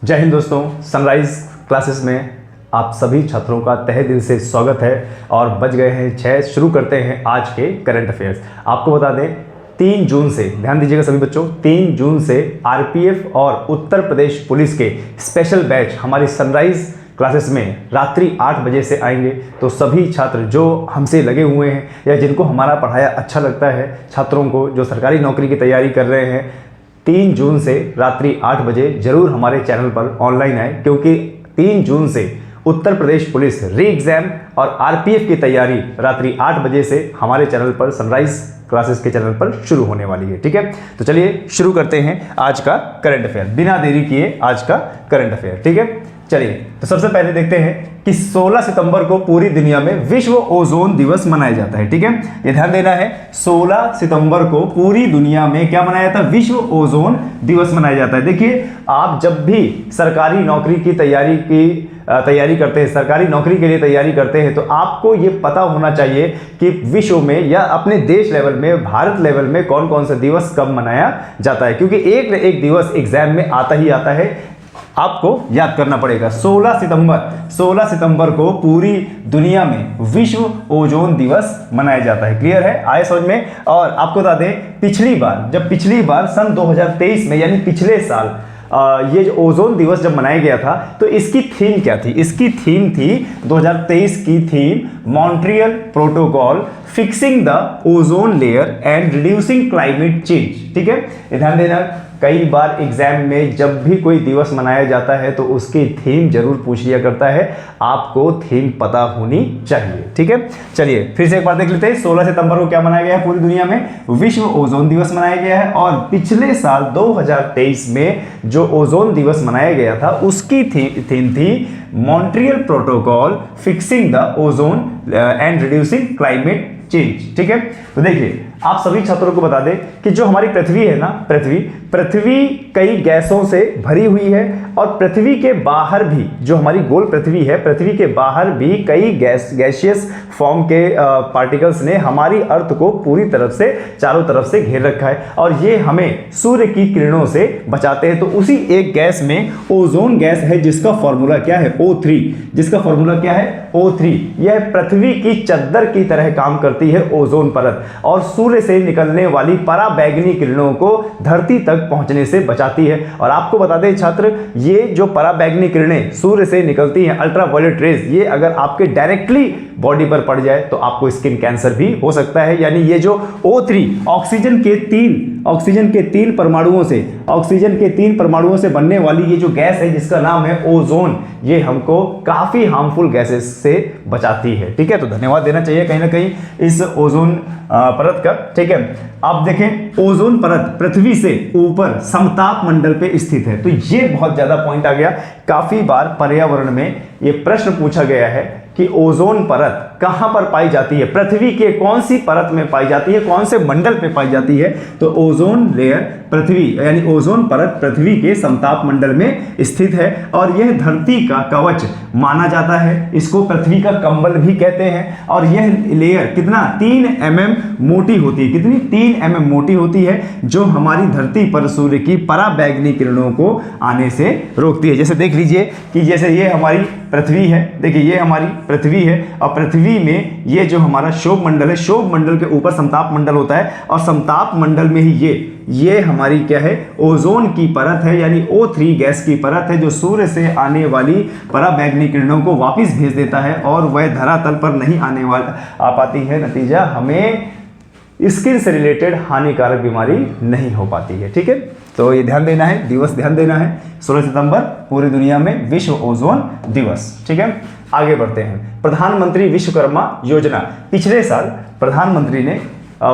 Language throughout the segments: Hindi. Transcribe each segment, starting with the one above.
जय हिंद दोस्तों, सनराइज क्लासेस में आप सभी छात्रों का तहे दिल से स्वागत है। और बज गए हैं 6। शुरू करते हैं आज के करंट अफेयर्स। आपको बता दें 3 जून से, ध्यान दीजिएगा सभी बच्चों, 3 जून से आरपीएफ और उत्तर प्रदेश पुलिस के स्पेशल बैच हमारी सनराइज क्लासेस में रात्रि 8 बजे से आएंगे। तो सभी छात्र जो हमसे लगे हुए हैं या जिनको हमारा पढ़ाया अच्छा लगता है, छात्रों को जो सरकारी नौकरी की तैयारी कर रहे हैं, 3 जून से रात्रि 8 बजे जरूर हमारे चैनल पर ऑनलाइन आए, क्योंकि 3 जून से उत्तर प्रदेश पुलिस री एग्जाम और आरपीएफ की तैयारी रात्रि 8 बजे से हमारे चैनल पर सनराइज क्लासेस के चैनल पर शुरू होने वाली है। ठीक है, तो चलिए शुरू करते हैं आज का करंट अफेयर, बिना देरी किए आज का करंट अफेयर। ठीक है, चलिए तो सबसे पहले देखते हैं कि 16 सितंबर को पूरी दुनिया में विश्व ओजोन दिवस मनाया जाता है। ठीक है, ये ध्यान देना है, 16 सितंबर को पूरी दुनिया में क्या मनाया जाता है? विश्व ओजोन दिवस मनाया जाता है। देखिए, आप जब भी सरकारी नौकरी की तैयारी करते हैं, सरकारी नौकरी के लिए तैयारी करते हैं, तो आपको ये पता होना चाहिए कि विश्व में या अपने देश लेवल में, भारत लेवल में कौन कौन सा दिवस कब मनाया जाता है, क्योंकि एक न एक दिवस एग्जाम में आता ही आता है, आपको याद करना पड़ेगा। 16 सितंबर को पूरी दुनिया में विश्व ओजोन दिवस मनाया जाता है। क्लियर है? आए समझ में? और आपको बता दें, पिछली बार सन 2023 में, यानी पिछले साल ये जो ओजोन दिवस जब मनाया गया था, तो इसकी थीम क्या थी? इसकी थीम थी 2023 की theme Montreal protocol fixing the ozone layer and reducing climate change. ठीक है, ध्यान देना, कई बार एग्जाम में जब भी कोई दिवस मनाया जाता है तो उसकी थीम जरूर पूछ लिया करता है, आपको थीम पता होनी चाहिए। ठीक है, चलिए फिर से एक बार देख लेते हैं। 16 सितंबर को क्या मनाया गया है? पूरी दुनिया में विश्व ओजोन दिवस मनाया गया है। और पिछले साल 2023 में जो ओजोन दिवस मनाया गया था, उसकी थीम थी Montreal protocol fixing the ozone and reducing climate change. ठीक है, तो देखिए, आप सभी छात्रों को बता दें कि जो हमारी पृथ्वी है ना, पृथ्वी कई गैसों से भरी हुई है, और पृथ्वी के बाहर भी, जो हमारी गोल पृथ्वी है, पृथ्वी के बाहर भी कई गैसियस फॉर्म के पार्टिकल्स ने हमारी अर्थ को पूरी तरफ से, चारों तरफ से घेर रखा है, और ये हमें सूर्य की किरणों से बचाते हैं। तो उसी एक गैस में ओजोन गैस है, जिसका फॉर्मूला क्या है? O3। जिसका फॉर्मूला क्या है? O3। यह पृथ्वी की चद्दर की तरह काम करती है ओजोन परत, और सूर्य से निकलने वाली पराबैंगनी किरणों को धरती तक पहुंचने से बचाती है। और आपको बता दें छात्र, ये जो पराबैंगनी किरणें सूर्य से निकलती हैं, अल्ट्रावायलेट रेज, ये अगर आपके डायरेक्टली बॉडी पर पड़ जाए तो आपको स्किन कैंसर भी हो सकता है। यानी ये जो O3 ऑक्सीजन के तीन परमाणुओं से बनने वाली ये जो गैस है, जिसका नाम है ओजोन, ये हमको काफी हार्मफुल गैसेस से बचाती है। ठीक है, तो धन्यवाद देना चाहिए कहीं ना कहीं इस ओजोन परत का। ठीक है, आप देखें, ओजोन परत पृथ्वी से ऊपर समताप मंडल पे स्थित है। तो ये बहुत ज्यादा पॉइंट आ गया। काफी बार पर्यावरण में ये प्रश्न पूछा गया है कि ओजोन परत कहां पर पाई जाती है, पृथ्वी के कौन सी परत में पाई जाती है, कौन से मंडल पे पाई जाती है? तो ओजोन लेयर पृथ्वी, यानी ओजोन परत पृथ्वी के समताप मंडल में स्थित है, और यह धरती का कवच माना जाता है। इसको पृथ्वी का कंबल भी कहते हैं। और यह लेयर कितना? 3 mm मोटी होती है। कितनी? 3 mm मोटी होती है, जो हमारी धरती पर सूर्य की पराबैंगनी किरणों को आने से रोकती है। जैसे देख लीजिए कि जैसे ये हमारी पृथ्वी है, देखिए ये हमारी पृथ्वी है, और पृथ्वी में ये जो हमारा शोभ मंडल है, शोभ मंडल के ऊपर समताप मंडल होता है, और समताप मंडल में ही ये हमारी क्या है? ओजोन की परत है, यानी O3 गैस की परत है, जो सूर्य से आने वाली पराबैंगनी किरणों को वापस भेज देता है, और वह धरातल पर नहीं आ पाती है। नतीजा, हमें स्किन से रिलेटेड हानिकारक बीमारी नहीं हो पाती है। ठीक है, तो ये ध्यान देना है, दिवस ध्यान देना है। 16 सितंबर पूरी दुनिया में विश्व ओजोन दिवस। ठीक है, आगे बढ़ते हैं। प्रधानमंत्री विश्वकर्मा योजना, पिछले साल प्रधानमंत्री ने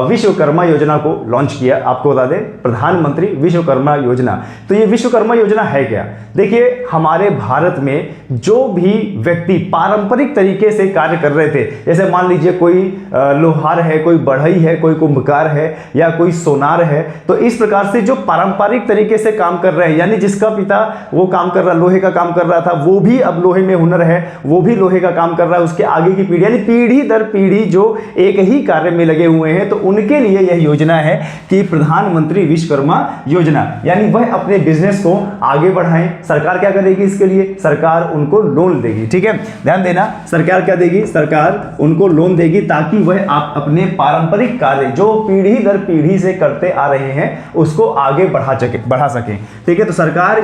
विश्वकर्मा योजना को लॉन्च किया। आपको बता दें, प्रधानमंत्री विश्वकर्मा योजना। तो ये विश्वकर्मा योजना है क्या? देखिए, हमारे भारत में जो भी व्यक्ति पारंपरिक तरीके से कार्य कर रहे थे, जैसे मान लीजिए कोई लोहार है, कोई बढ़ई है, कोई कुंभकार है, या कोई सोनार है, तो इस प्रकार से जो पारंपरिक तरीके से काम कर रहे हैं, यानी जिसका पिता वो काम कर रहा, लोहे का काम कर रहा था, वो भी अब लोहे में हुनर है, वो भी लोहे का काम कर रहा है, उसके आगे की पीढ़ी, यानी पीढ़ी दर पीढ़ी जो एक ही कार्य में लगे हुए हैं, तो उनके लिए यह योजना है कि प्रधानमंत्री विश्वकर्मा योजना, यानी वह अपने बिजनेस को आगे बढ़ाएं। सरकार क्या करेगी इसके लिए? सरकार उनको लोन देगी। ठीक है, ध्यान देना, सरकार क्या देगी? सरकार उनको लोन देगी ताकि वह आप अपने पारंपरिक कार्य जो पीढ़ी दर पीढ़ी से करते आ रहे हैं उसको आगे बढ़ा सकें। ठीक है, तो सरकार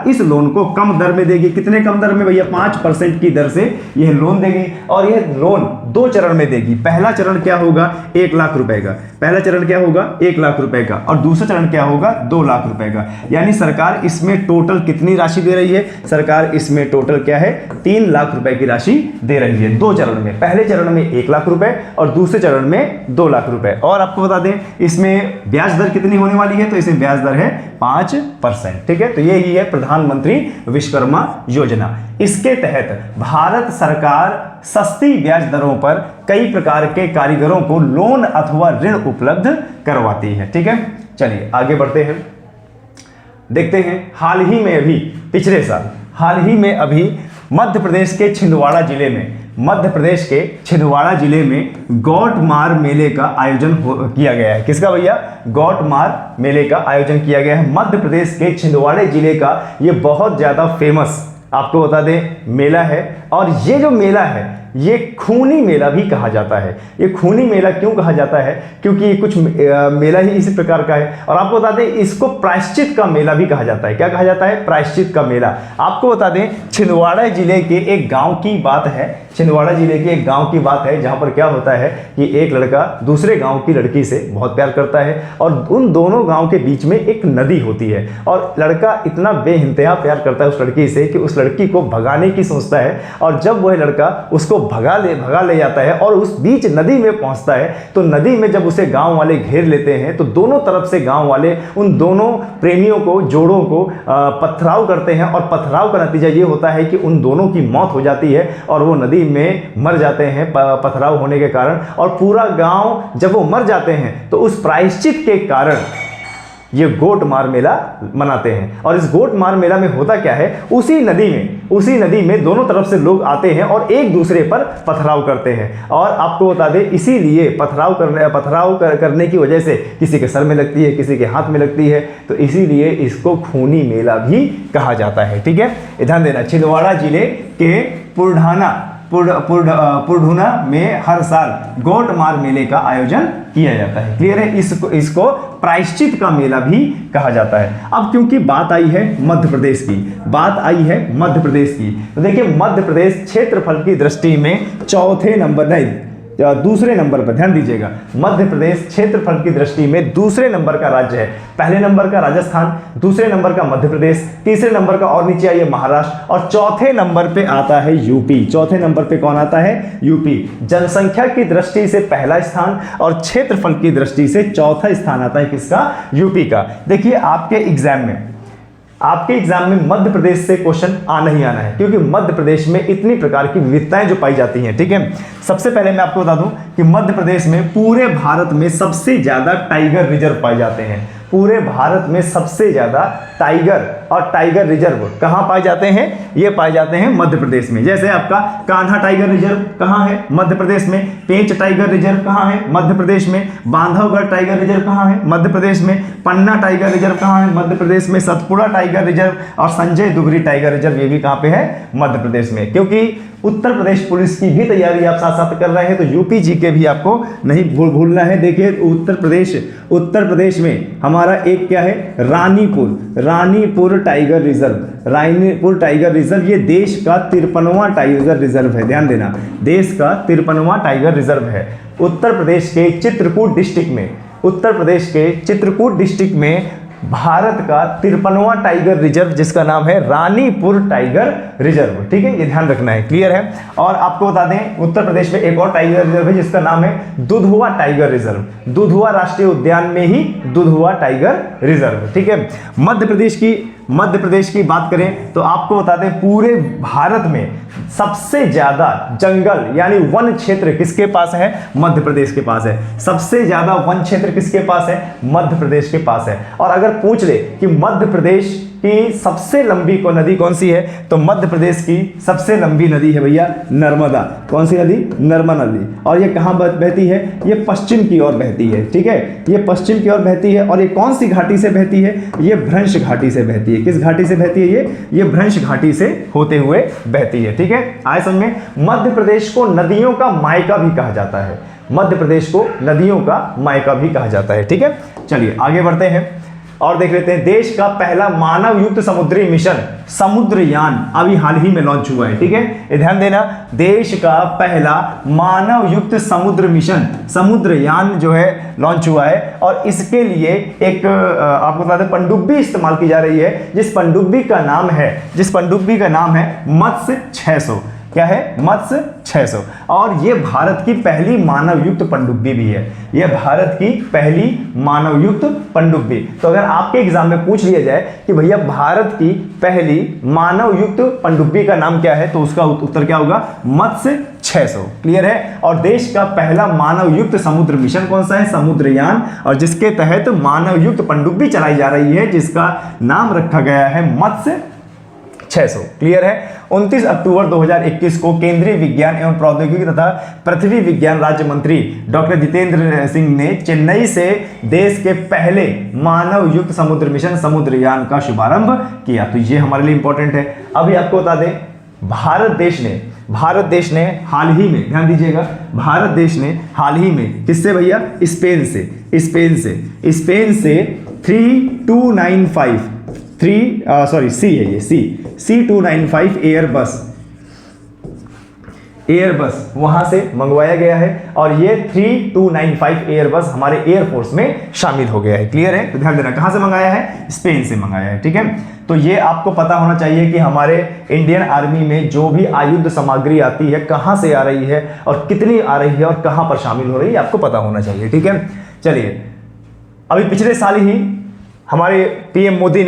इस लोन को कम दर में देगी। कितने कम दर में भैया? 5% की दर से यह लोन देगी और यह लोन 2 चरण में देगी। पहला चरण क्या होगा? 1 लाख रुपए का। पहला चरण क्या होगा? 1 लाख रुपए का। और दूसरा चरण क्या होगा? 2 लाख रुपए का। यानी सरकार इसमें टोटल कितनी राशि दे रही है? सरकार इसमें टोटल क्या है? 3 लाख रुपए की राशि दे रही है 2 चरण में। पहले चरण में 1 लाख रुपए और दूसरे चरण में 2 लाख रुपए। और आपको बता दें इसमें ब्याज दर कितनी होने वाली है? तो इसमें ब्याज दर है 5%। ठीक है, तो यही है प्रधानमंत्री विश्वकर्मा योजना। इसके तहत भारत सरकार सस्ती ब्याज दरों पर कई प्रकार के कारीगरों को लोन अथवा ऋण उपलब्ध करवाती है। ठीक है, चलिए आगे बढ़ते हैं, देखते हैं। हाल ही में अभी पिछले साल हाल ही में अभी मध्य प्रदेश के छिंदवाड़ा जिले में गौटमार मेले का आयोजन किया गया है। किसका भैया? गौटमार मेले का आयोजन किया गया है। मध्य प्रदेश के छिंदवाड़े जिले का ये बहुत ज्यादा फेमस, आपको बता दें, मेला है। और ये जो मेला है ये खूनी मेला भी कहा जाता है। ये खूनी मेला क्यों कहा जाता है? क्योंकि ये कुछ मेला ही इसी प्रकार का है। और आपको बता दें इसको प्रायश्चित का मेला भी कहा जाता है। क्या कहा जाता है? प्रायश्चित का मेला। आपको बता दें छिंदवाड़ा जिले के एक गांव की बात है। छिंदवाड़ा जिले के एक गांव की बात है जहां पर क्या होता है कि एक लड़का दूसरे गांव की लड़की से बहुत प्यार करता है और उन दोनों गांव के बीच में एक नदी होती है और लड़का इतना बेइंतहा प्यार करता है उस लड़की से कि उस लड़की को भगाने की सोचता है। और जब वह लड़का उसको भगा ले जाता है और उस बीच नदी में पहुंचता है तो नदी में जब उसे गांव वाले घेर लेते हैं तो दोनों तरफ से गांव वाले उन दोनों प्रेमियों को, जोड़ों को पथराव करते हैं और पथराव का नतीजा ये होता है कि उन दोनों की मौत हो जाती है और वो नदी में मर जाते हैं पथराव होने के कारण। और पूरा गांव जब वो मर जाते हैं तो उस प्रायश्चित के कारण ये गोटमार मेला मनाते हैं। और इस गोटमार मेला में होता क्या है? उसी नदी में दोनों तरफ से लोग आते हैं और एक दूसरे पर पथराव करते हैं। और आपको बता दें इसीलिए पथराव करने की वजह से किसी के सर में लगती है, किसी के हाथ में लगती है, तो इसीलिए इसको खूनी मेला भी कहा जाता है। ठीक है, ध्यान देना। छिंदवाड़ा जिले के पुरढुना में हर साल गोटमार मेले का आयोजन किया जाता है। क्लियर है? इसको प्रायश्चित का मेला भी कहा जाता है। अब क्योंकि बात आई है मध्य प्रदेश की, तो देखिए मध्य प्रदेश क्षेत्रफल की दृष्टि में दूसरे नंबर पर, ध्यान दीजिएगा, मध्य प्रदेश क्षेत्रफल की दृष्टि में दूसरे नंबर का राज्य है। पहले नंबर का राजस्थान, दूसरे नंबर का मध्य प्रदेश, तीसरे नंबर का और नीचे आइए महाराष्ट्र और चौथे नंबर पे आता है यूपी। चौथे नंबर पे कौन आता है? यूपी। जनसंख्या की दृष्टि से पहला स्थान और क्षेत्रफल की दृष्टि से चौथा स्थान आता है किसका? यूपी का। देखिए आपके एग्जाम में मध्य प्रदेश से क्वेश्चन आना ही आना है क्योंकि मध्य प्रदेश में इतनी प्रकार की विविधताएं जो पाई जाती हैं। ठीक है, सबसे पहले मैं आपको बता दूं कि मध्य प्रदेश में पूरे भारत में सबसे ज्यादा टाइगर रिजर्व पाए जाते हैं। पूरे भारत में सबसे ज्यादा टाइगर और टाइगर रिजर्व कहां पाए जाते हैं? ये पाए जाते हैं मध्य प्रदेश में। जैसे आपका कान्हा टाइगर रिजर्व कहां है? मध्य प्रदेश में। पेंच टाइगर रिजर्व कहां है? मध्य प्रदेश में। बांधवगढ़ टाइगर रिजर्व कहां है? मध्य प्रदेश में। पन्ना टाइगर रिजर्व कहां है? मध्य प्रदेश में। सतपुड़ा टाइगर रिजर्व और संजय दुगरी टाइगर रिजर्व ये भी कहां पे है? मध्य प्रदेश में। क्योंकि उत्तर प्रदेश पुलिस की भी तैयारी आप साथ साथ कर रहे हैं तो यूपी जीके भी आपको नहीं भूलना है। देखिए उत्तर प्रदेश में हमारा एक क्या है? Ranipur tiger reserve. ये देश का 53वां टाइगर रिजर्व है। ध्यान देना, देश का 53वां टाइगर रिजर्व है। उत्तर प्रदेश के चित्रकूट डिस्ट्रिक्ट में भारत का 53वां टाइगर रिजर्व जिसका नाम है रानीपुर टाइगर रिजर्व। ठीक है, ये ध्यान रखना है। क्लियर है? और आपको बता दें उत्तर प्रदेश में एक और टाइगर रिजर्व है जिसका नाम है दुधवा टाइगर रिजर्व। दुधवा राष्ट्रीय उद्यान में ही दुधवा टाइगर रिजर्व। ठीक है, मध्य प्रदेश की बात करें तो आपको बता दें पूरे भारत में सबसे ज्यादा जंगल यानी वन क्षेत्र किसके पास है? मध्य प्रदेश के पास है। सबसे ज्यादा वन क्षेत्र किसके पास है? मध्य प्रदेश के पास है। और अगर पूछ ले कि मध्य प्रदेश कि सबसे लंबी को नदी कौन सी है, तो मध्य प्रदेश की सबसे लंबी नदी है भैया नर्मदा। कौन सी नदी, नर्मदा नदी। और ये कहाँ बहती है, ये पश्चिम की ओर बहती है, ठीक है, ये पश्चिम की ओर बहती है। और ये कौन सी घाटी से बहती है, ये भ्रंश घाटी से बहती है। किस घाटी से बहती है, ये भ्रंश घाटी से होते हुए बहती है, ठीक है। आए समझ में। मध्य प्रदेश को नदियों का मायका भी कहा जाता है, मध्य प्रदेश को नदियों का मायका भी कहा जाता है, ठीक है। चलिए आगे बढ़ते हैं और देख लेते हैं। देश का पहला मानव युक्त समुद्री मिशन समुद्रयान अभी हाल ही में लॉन्च हुआ है, ठीक है, ये ध्यान देना। देश का पहला मानव युक्त समुद्र मिशन समुद्रयान जो है लॉन्च हुआ है। और इसके लिए एक आपको बता दें पनडुब्बी इस्तेमाल की जा रही है, जिस पनडुब्बी का नाम है मत्स्य 600। क्या है, मत्स्य 600। और ये भारत की पहली मानव युक्त पनडुब्बी भी है, ये भारत की पहली मानव युक्त पनडुब्बी। तो अगर आपके एग्जाम में पूछ लिया जाए कि भैया भारत की पहली मानव युक्त पनडुब्बी का नाम क्या है, तो उसका उत्तर क्या होगा, मत्स्य 600। क्लियर है। और देश का पहला मानव युक्त समुद्र मिशन कौन सा है, समुद्रयान, और जिसके तहत मानव युक्त पनडुब्बी चलाई जा रही है, जिसका नाम रखा गया है मत्स्य 600। क्लियर है। 29 अक्टूबर 2021 को केंद्रीय विज्ञान एवं प्रौद्योगिकी तथा पृथ्वी विज्ञान राज्य मंत्री डॉक्टर जितेंद्र सिंह ने चेन्नई से देश के पहले मानव युक्त समुद्र मिशन समुद्रयान का शुभारंभ किया। तो ये हमारे लिए इंपॉर्टेंट है। अभी आपको बता दें, भारत देश ने हाल ही में, ध्यान दीजिएगा, भारत देश ने हाल ही में किससे भैया, स्पेन से 3295 सी है ये, C295 एयरबस वहां से मंगवाया गया है। और ये 3295 एयरबस हमारे एयरफोर्स में शामिल हो गया है। क्लियर है। तो ध्यान देना, कहां से मंगाया है, स्पेन से मंगाया है, ठीक है। तो ये आपको पता होना चाहिए कि हमारे इंडियन आर्मी में जो भी आयुध सामग्री आती है कहां से आ रही है और कितनी आ रही है और कहां पर शामिल हो रही है, आपको पता होना चाहिए, ठीक है। चलिए, अभी पिछले साल ही हमारे पीएम मोदी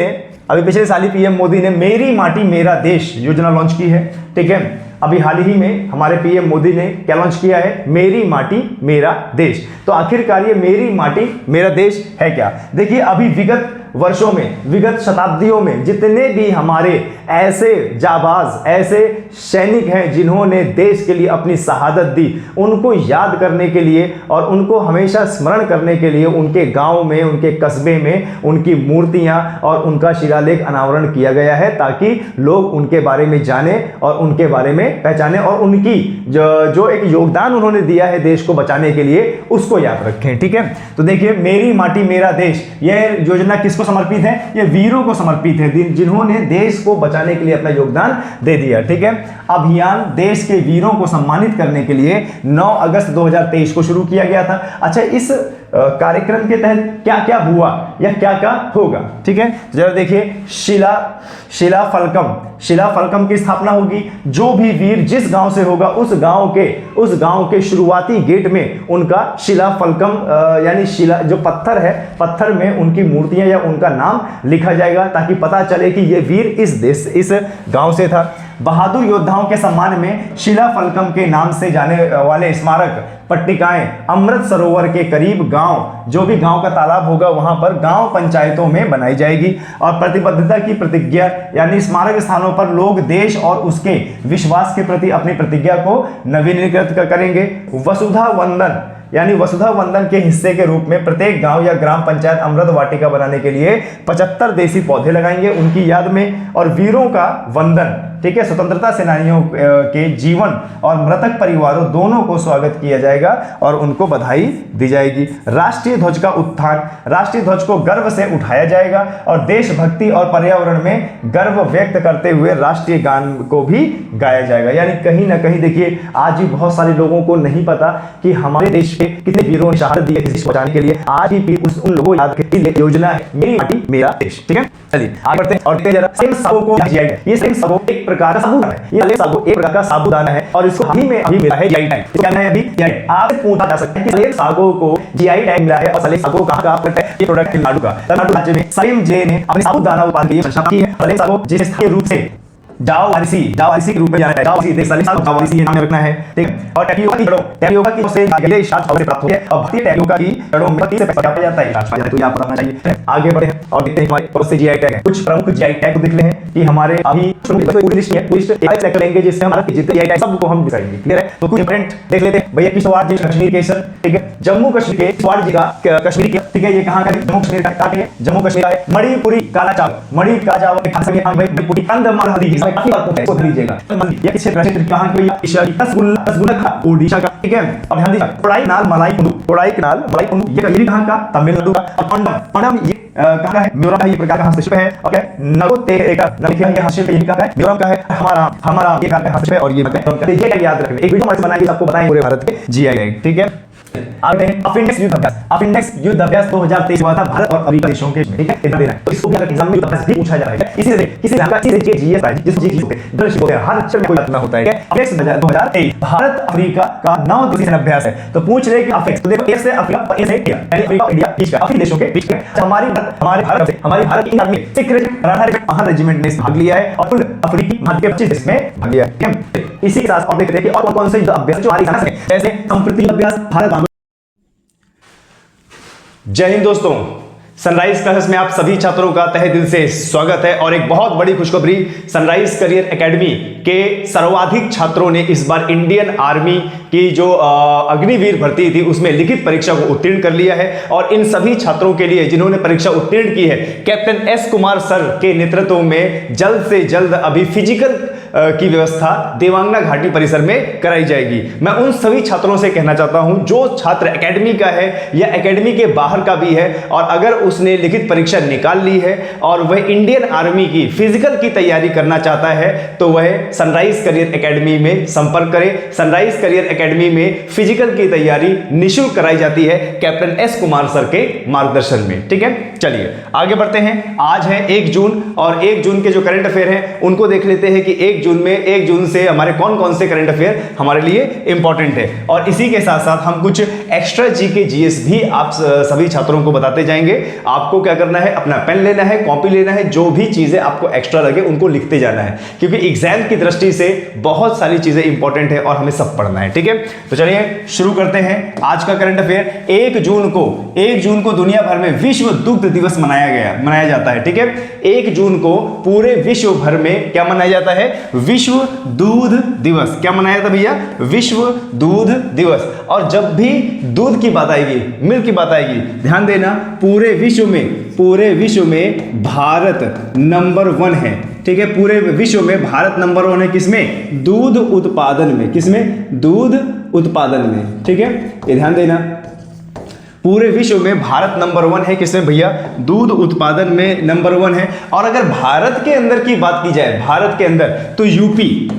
ने मेरी माटी मेरा देश योजना लॉन्च की है, ठीक है। अभी हाल ही में हमारे पीएम मोदी ने क्या लॉन्च किया है, मेरी माटी मेरा देश। तो आखिरकार ये मेरी माटी मेरा देश है क्या। देखिए, अभी विगत वर्षों में, विगत शताब्दियों में जितने भी हमारे ऐसे जाबाज, ऐसे सैनिक हैं जिन्होंने देश के लिए अपनी शहादत दी, उनको याद करने के लिए और उनको हमेशा स्मरण करने के लिए उनके गांव में, उनके कस्बे में उनकी मूर्तियां और उनका शिलालेख अनावरण किया गया है, ताकि लोग उनके बारे में जाने और उनके बारे में पहचाने और उनकी जो एक योगदान उन्होंने दिया है देश को बचाने के लिए, उसको याद रखें, ठीक है। तो देखिए, मेरी माटी मेरा देश, यह योजना किसको समर्पित है, ये वीरों को समर्पित है जिन्होंने देश को बचाने के लिए अपना योगदान दे दिया, ठीक है। अभियान देश के वीरों को सम्मानित करने के लिए 9 अगस्त 2023 को शुरू किया गया था। अच्छा, इस कार्यक्रम के तहत क्या क्या हुआ या क्या क्या होगा, ठीक है। जरा देखिए, शिला फलकम की स्थापना होगी। जो भी वीर जिस गांव से होगा उस गांव के शुरुआती गेट में उनका शिला फलकम यानी शिला जो पत्थर है, पत्थर में उनकी मूर्तियां या उनका नाम लिखा जाएगा, ताकि पता चले कि ये वीर इस गांव से था। बहादुर योद्धाओं के सम्मान में शिला फलकम के नाम से जाने वाले स्मारक पट्टिकाएं अमृत सरोवर के करीब गांव, जो भी गांव का तालाब होगा वहां पर गांव पंचायतों में बनाई जाएगी। और प्रतिबद्धता की प्रतिज्ञा यानी स्मारक स्थानों पर लोग देश और उसके विश्वास के प्रति अपनी प्रतिज्ञा को नवीनीकृत करेंगे। वसुधा वंदन के हिस्से के रूप में प्रत्येक गांव या ग्राम पंचायत अमृत वाटिका बनाने के लिए 75 देसी पौधे लगाएंगे उनकी याद में। और वीरों का वंदन, ठीक है, स्वतंत्रता सेनानियों के जीवन और मृतक परिवारों दोनों को स्वागत किया जाएगा और उनको बधाई दी जाएगी। राष्ट्रीय ध्वज का उत्थान, राष्ट्रीय ध्वज को गर्व से उठाया जाएगा और देशभक्ति और पर्यावरण में गर्व व्यक्त करते हुए राष्ट्रीय गान को भी गाया जाएगा। यानी कहीं ना कहीं देखिए, आज भी बहुत सारे लोगों को नहीं पता कि हमारे देश के कितने वीरों ने शहादत दी है किसी को बचाने के लिए। आज भी उन लोगों को याद रखने के लिए योजना है मेरी माटी मेरा देश, ठीक है। चलिए आगे बढ़ते हैं और जरा सेम सागो को ये सेम सागो एक प्रकार का साबुदाना है, ये सागो एक प्रकार का साबुदाना है और इसको हाल ही में अभी मिला है जीआई टैग। तो क्या है अभी जीआई, आपसे पूछा जा सकता है कि सलेम सागो को जीआई टैग मिला है और सलेम सागो कहां का प्रोडक्ट है, ये प्रोडक्ट तमिलनाडु का। तमिलनाडु राज्य में सलेम जे ने अपने साबुदाना उत्पादन की स्थापना की है। सलेम सागो जिस स्थानीय रूप से जावारिसी के रूप में जाना है। जावारिसी जावारिसी ये नाम रखना है, ठीक है। और टैपियोका की जड़ों, टैपियोका की से गहरे स्टार्च फाइबर प्राप्त होती है और भारतीय टैपियोका की जड़ों में 30 से 50 पाया जाता है स्टार्च फाइबर, तो ये आपको पता होना चाहिए। आगे बढ़े और देखते हैं हमारे कौन से जीआई टैग हैं। कुछ प्रमुख जीआई टैग को देख ले हैं कि हमारे अभी पूरी लिस्ट है, पूरी लिस्ट एक सेक्टर लेंगे जिससे हमारा जितने जीआई टैग सबको हम दिखाएंगे, क्लियर है। तो कुछ इंपॉर्टेंट देख लेते हैं भैया। किश्तवाड़ जिला कश्मीर के सर, ठीक है। जम्मू कश्मीर के किश्तवाड़ जिला कश्मीर के, ठीक है। ये कहां का है? जम्मू कश्मीर का है, जम्मू कश्मीर का है। मणिपुरी काला चावल, मणि का चावल के खास में भाई मणिपुरी कंदमल हल्दी, इसमें काफी बात है, इसको लीजिएगा। ये किस क्षेत्र कहां की भैया? रसगुल्ला ओडिशा का, ठीक है। अब ध्यान दीजिए, कोडाईकनाल मलाई कुंदू, कोडाईकनाल मलाई कुंदू ये कहां का? तमिलनाडु का। और पंडम ये कहां का है? मिजोरम का। ये प्रकार का हस्तशिल्प है, ओके। नगोते का नलिखिया ये हस्तशिल्प ये कहां का है? मिजोरम का है। हमारा ये कहां का हस्तशिल्प है और ये ये याद रखिए। एक वीडियो हमारे बनाएंगे, आपको बताएंगे पूरे भारत के जीआई, ठीक है। आगे अपेंडिक्स युद्ध अभ्यास, अपेंडिक्स युद्ध अभ्यास 2023 हुआ था भारत और अमेरिका देशों के, ठीक है। इतना देना है, तो इसको क्या एग्जाम में युद्ध अभ्यास भी पूछा जा रहा है। इसी से किसी रंग इसी से जीएस है, जिसको जीएस होते हैं दर्शक होते हैं, हर अक्षर में कोई इतना होता है। अपेंडिक्स 2023 भारत अमेरिका का 9 दिवसीय अभ्यास है। तो पूछ रहे कि अपेंडिक्स, तो देखो ए से अफ्रीका और ए से इंडिया, यानी अफ्रीका और इंडिया बीच का, अफ्रीकी देशों के बीच का। हमारी भारत की आर्मी सिख रेजिमेंट ने भाग लिया है और कुल अफ्रीकी महाद्वीप के 25 देश में भाग लिया है। इसी के साथ और देखते हैं कि और कौन से युद्ध अभ्यास जो हमारी सेना से, जैसे संप्रति अभ्यास भारत। जय हिंद दोस्तों, सनराइज क्लासेस में आप सभी छात्रों का तहे दिल से स्वागत है। और एक बहुत बड़ी खुशखबरी, सनराइज करियर एकेडमी के सर्वाधिक छात्रों ने इस बार इंडियन आर्मी की जो अग्निवीर भर्ती थी उसमें लिखित परीक्षा को उत्तीर्ण कर लिया है। और इन सभी छात्रों के लिए जिन्होंने परीक्षा उत्तीर्ण की है, कैप्टन एस कुमार सर के नेतृत्व में जल्द से जल्द अभी फिजिकल की व्यवस्था देवांगना घाटी परिसर में कराई जाएगी। मैं उन सभी छात्रों से कहना चाहता हूं जो छात्र एकेडमी का है या एकेडमी के बाहर का भी है और अगर उसने लिखित परीक्षा निकाल ली है और वह इंडियन आर्मी की फिजिकल की तैयारी करना चाहता है तो वह सनराइज करियर एकेडमी में संपर्क करे। सनराइज करियर एकेडमी में फिजिकल की तैयारी निःशुल्क कराई जाती है कैप्टन एस कुमार सर के मार्गदर्शन में, ठीक है। चलिए आगे बढ़ते हैं। आज है 1 जून और 1 जून के जो करंट अफेयर हैं उनको देख लेते हैं कि 1 जून से हमारे कौन कौन से करंट अफेयर हमारे लिए इंपॉर्टेंट है। और इसी के साथ साथ हम कुछ एक्स्ट्रा जीके जीएस भी आप सभी छात्रों को बताते जाएंगे। आपको क्या करना है, अपना पेन लेना है, कॉपी लेना है, जो भी चीजें आपको एक्स्ट्रा लगे उनको लिखते जाना है, क्योंकि एग्जाम की दृष्टि से बहुत सारी चीजें इंपॉर्टेंट है और हमें सब पढ़ना है, ठीक है। तो चलिए शुरू करते हैं आज का करंट अफेयर। 1 जून को दुनिया भर में विश्व दुग्ध दिवस मनाया जाता है, ठीक है। 1 जून को पूरे विश्व भर में क्या मनाया जाता है? विश्व दूध दिवस। क्या मनाया था भैया? विश्व दूध दिवस। और जब भी दूध की बात आएगी, मिल्क की बात आएगी, ध्यान देना पूरे विश्व में भारत नंबर 1 है, ठीक है। पूरे विश्व में भारत नंबर 1 है किसमें? दूध उत्पादन में। किसमें? दूध उत्पादन में, ठीक है। ये ध्यान देना पूरे विश्व में भारत नंबर 1 है किसमें भैया? दूध उत्पादन में नंबर 1 है। और अगर भारत के अंदर की बात की जाए, भारत के अंदर, तो यूपी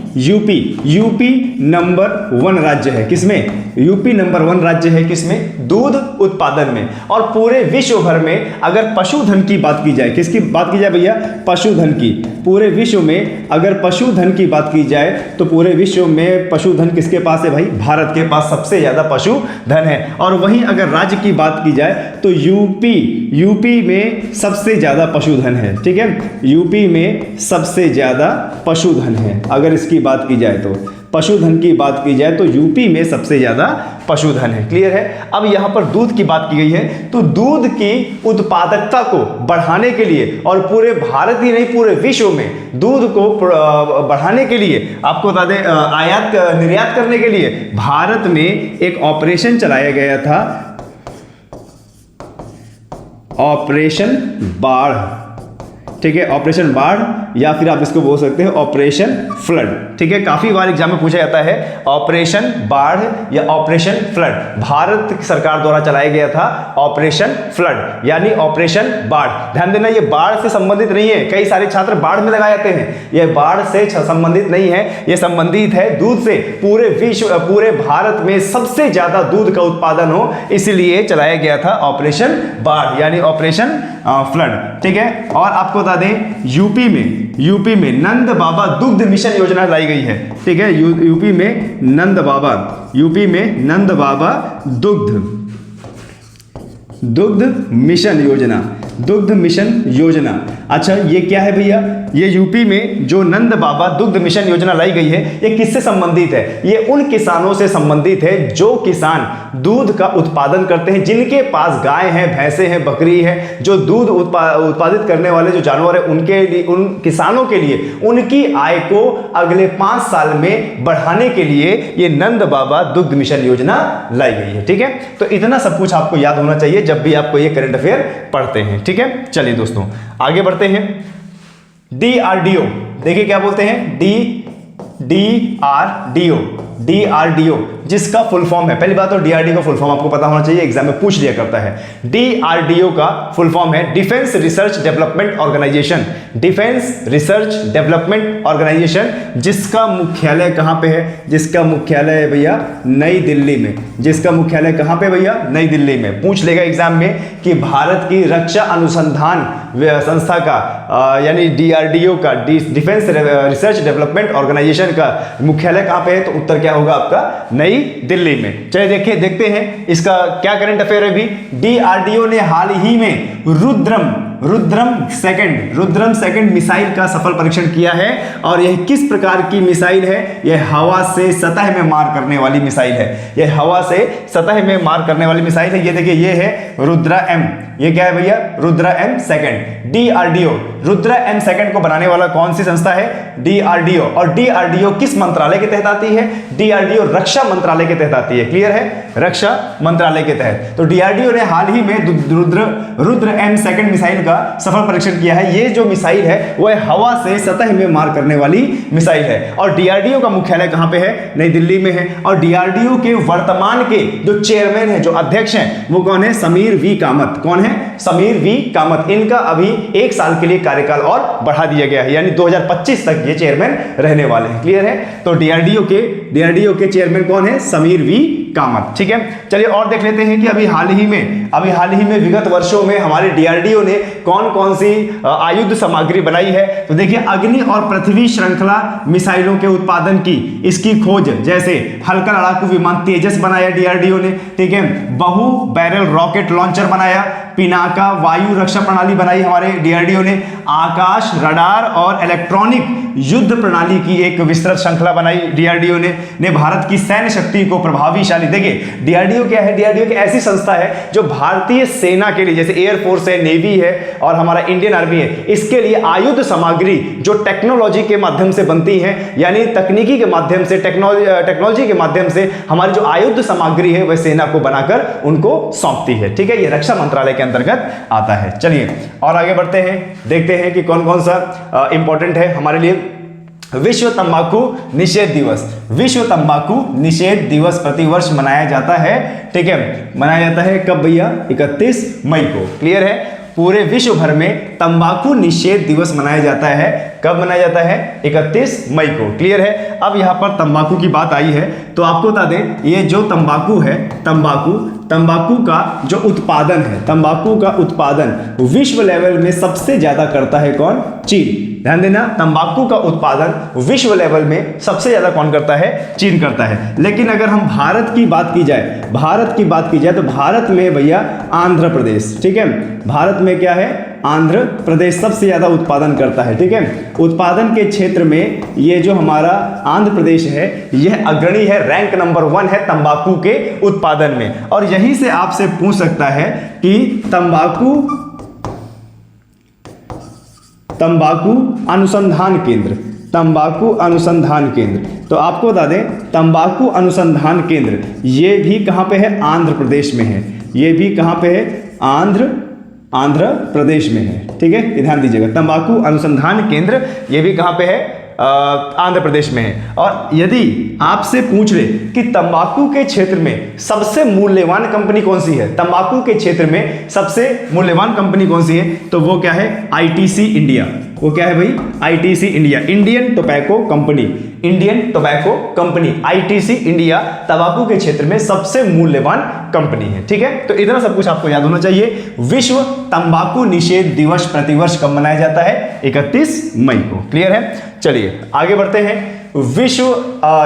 नंबर 1 राज्य है। किसमें? यूपी नंबर 1 राज्य है किसमें? दूध उत्पादन में। और पूरे विश्व भर में अगर पशुधन की बात की जाए, किसकी बात की जाए भैया? पशुधन की। पूरे विश्व में अगर पशुधन की बात की जाए तो पूरे विश्व में पशुधन किसके पास है भाई? भारत के पास सबसे ज्यादा पशुधन है। और वहीं अगर राज्य की बात की जाए तो यूपी में सबसे ज्यादा पशुधन है, ठीक है। यूपी में सबसे ज्यादा पशुधन है। अगर इसकी बात की जाए तो पशुधन की बात की जाए तो यूपी में सबसे ज्यादा पशुधन है, क्लियर है। अब यहां पर दूध की बात की गई है तो दूध की उत्पादकता को बढ़ाने के लिए और पूरे भारत ही नहीं पूरे विश्व में दूध को बढ़ाने के लिए आपको बता दें आयात निर्यात करने के लिए भारत में एक ऑपरेशन चलाया गया था, ऑपरेशन बाढ़, ठीक है। ऑपरेशन बाढ़ या फिर आप इसको बोल सकते हैं ऑपरेशन फ्लड, ठीक है। काफी बार एग्जाम में पूछा जाता है ऑपरेशन बाढ़ या ऑपरेशन फ्लड। भारत सरकार द्वारा चलाया गया था ऑपरेशन फ्लड यानी ऑपरेशन बाढ़। ध्यान देना ये बाढ़ से संबंधित नहीं है। कई सारे छात्र बाढ़ में लगा जाते हैं, यह बाढ़ से संबंधित नहीं है, यह संबंधित है दूध से। पूरे भारत में सबसे ज्यादा दूध का उत्पादन हो इसलिए चलाया गया था ऑपरेशन बाढ़ यानी ऑपरेशन फ्लड, ठीक है। और आपको बता दें यूपी में नंद बाबा दुग्ध मिशन योजना लाई गई है, ठीक है। यूपी में नंद बाबा दुग्ध मिशन योजना, दुग्ध मिशन योजना। अच्छा ये क्या है भैया, ये यूपी में जो नंद बाबा दुग्ध मिशन योजना लाई गई है, ये किससे संबंधित है? ये उन किसानों से संबंधित है जो किसान दूध का उत्पादन करते हैं, जिनके पास गाय हैं, भैंसे हैं, बकरी है, जो दूध उत्पादित करने वाले जो जानवर है, उनके लिए, उन किसानों के लिए उनकी आय को अगले 5 साल में बढ़ाने के लिए ये नंद बाबा दुग्ध मिशन योजना लाई गई है। ठीक है, तो इतना सब कुछ आपको याद होना चाहिए जब भी आपको ये करंट अफेयर पढ़ते हैं। ठीक है, चलिए दोस्तों आगे बढ़ते हैं। DRDO, देखिए क्या बोलते हैं, DRDO, जिसका फुल फॉर्म है, पहली बात तो DRDO का फुल फॉर्म आपको पता होना चाहिए, एग्जाम में पूछ लिया करता है। DRDO का फुल फॉर्म है defence research development organisation, defence research development organisation, जिसका मुख्यालय कहां पे है? जिसका मुख्यालय है भैया नई दिल्ली में। जिसका मुख्यालय कहां पे भैया? नई दिल्ली में। पूछ लेगा एग्जाम में कि भारत की रक्षा अनुसंधान संस्था का यानी DRDO का, डिफेंस रिसर्च डेवलपमेंट ऑर्गेनाइजेशन का मुख्यालय कहां पे है? तो उत्तर क्या होगा आपका? नई दिल्ली में। चलिए देखते हैं इसका क्या करंट अफेयर है। भी DRDO ने हाल ही में रुद्रम सेकंड मिसाइल का सफल परीक्षण किया है। और यह किस प्रकार की मिसाइल है? यह हवा से सतह में मार करने वाली मिसाइल है। यह हवा से सतह में मार करने वाली मिसाइल है। ये देखिए, ये है रुद्रा M। ये क्या है भैया? Rudra M second. DRDO, Rudra M second को बनाने वाला कौन सी संस्था है? DRDO। और DRDO किस मंत्रालय के तहत आती है? DRDO रक्षा मंत्रालय के तहत आती है। क्लियर है? रक्षा मंत्रालय के तहत। तो DRDO ने हाल ही में रुद्र M सेकंड मिसाइल का सफल परीक्षण किया है। ये जो मिसाइल है वह हवा से सतह में मार करने वाली मिसाइल है। और DRDO का मुख्यालय कहां पे है? नई दिल्ली में है। और DRDO के वर्तमान के जो चेयरमैन है, जो अध्यक्ष हैं, वो कौन है? समीर V कामत। कौन है? समीर V कामत। इनका अभी 1 साल के लिए कार्यकाल और बढ़ा दिया गया है, यानी 2025 तक ये चेयरमैन रहने वाले हैं। क्लियर है? तो DRDO के चेयरमैन कौन है? समीर V कामत। ठीक है, चलिए और देख लेते हैं कि अभी हाल ही में विगत वर्षों में हमारे DRDO ने कौन कौन सी आयुध सामग्री बनाई है। तो देखिए, अग्नि और पृथ्वी श्रृंखला मिसाइलों के उत्पादन की इसकी खोज, जैसे हल्का लड़ाकू विमान तेजस बनाया DRDO ने। ठीक है, बहु बैरल रॉकेट लॉन्चर बनाया, पिनाका वायु रक्षा प्रणाली बनाई हमारे DRDO ने, आकाश रडार और इलेक्ट्रॉनिक युद्ध प्रणाली की एक विस्तृत श्रृंखला बनाई DRDO ने भारत की सैन्य शक्ति को प्रभावशाली। देखिए, DRDO क्या है? DRDO एक ऐसी संस्था है जो भारतीय सेना के लिए, जैसे एयरफोर्स है, नेवी है और हमारा इंडियन आर्मी है, इसके लिए आयुध सामग्री जो टेक्नोलॉजी के माध्यम से बनती है, यानी तकनीकी के माध्यम से, टेक्नोलॉजी के माध्यम से हमारी जो आयुध सामग्री है वह सेना को बनाकर उनको सौंपती है। ठीक है, ये रक्षा मंत्रालय के अंतर्गत आता है। चलिए और आगे बढ़ते हैं, देखते हैं कि कौन कौन सा इंपॉर्टेंट है हमारे लिए। विश्व तंबाकू निषेध दिवस। विश्व तंबाकू निषेध दिवस प्रतिवर्ष मनाया जाता है। ठीक है, मनाया जाता है कब भैया? 31 मई को। क्लियर है? पूरे विश्व भर में तंबाकू निषेध दिवस मनाया जाता है। कब मनाया जाता है? 31 मई को। क्लियर है? अब यहां पर तंबाकू की बात आई है तो आपको बता दें, ये जो तंबाकू है, तंबाकू का जो उत्पादन है, तंबाकू का उत्पादन विश्व लेवल में सबसे ज्यादा करता है कौन? चीन। ध्यान देना, तंबाकू का उत्पादन विश्व लेवल में सबसे ज्यादा कौन करता है? चीन करता है। लेकिन अगर हम भारत की बात की जाए तो भारत में भैया आंध्र प्रदेश। ठीक है, भारत में क्या है? आंध्र प्रदेश सबसे ज्यादा उत्पादन करता है। ठीक है, उत्पादन के क्षेत्र में ये जो हमारा आंध्र प्रदेश है यह अग्रणी है, रैंक नंबर 1 है तंबाकू के उत्पादन में। और यहीं से आपसे पूछ सकता है कि तंबाकू अनुसंधान केंद्र, तो आपको बता दें तंबाकू अनुसंधान केंद्र ये भी कहां पे है? आंध्र प्रदेश में है। ये भी कहां पे है? आंध्र प्रदेश में है। ठीक है, ध्यान दीजिएगा, तंबाकू अनुसंधान केंद्र ये भी कहां पे है? आंध्र प्रदेश में है। और यदि आपसे पूछ ले कि तंबाकू के क्षेत्र में सबसे मूल्यवान कंपनी कौन सी है, तंबाकू के क्षेत्र में सबसे मूल्यवान कंपनी कौन सी है, तो वो क्या है? ITC India. वो क्या है भाई? ITC India, Indian tobacco company. ITC India तंबाकू के क्षेत्र में सबसे मूल्यवान कंपनी है। ठीक है, तो इतना सब कुछ आपको याद होना चाहिए। विश्व तंबाकू निषेध दिवस प्रतिवर्ष कब मनाया जाता है? 31 मई को। क्लियर है? चलिए आगे बढ़ते हैं। विश्व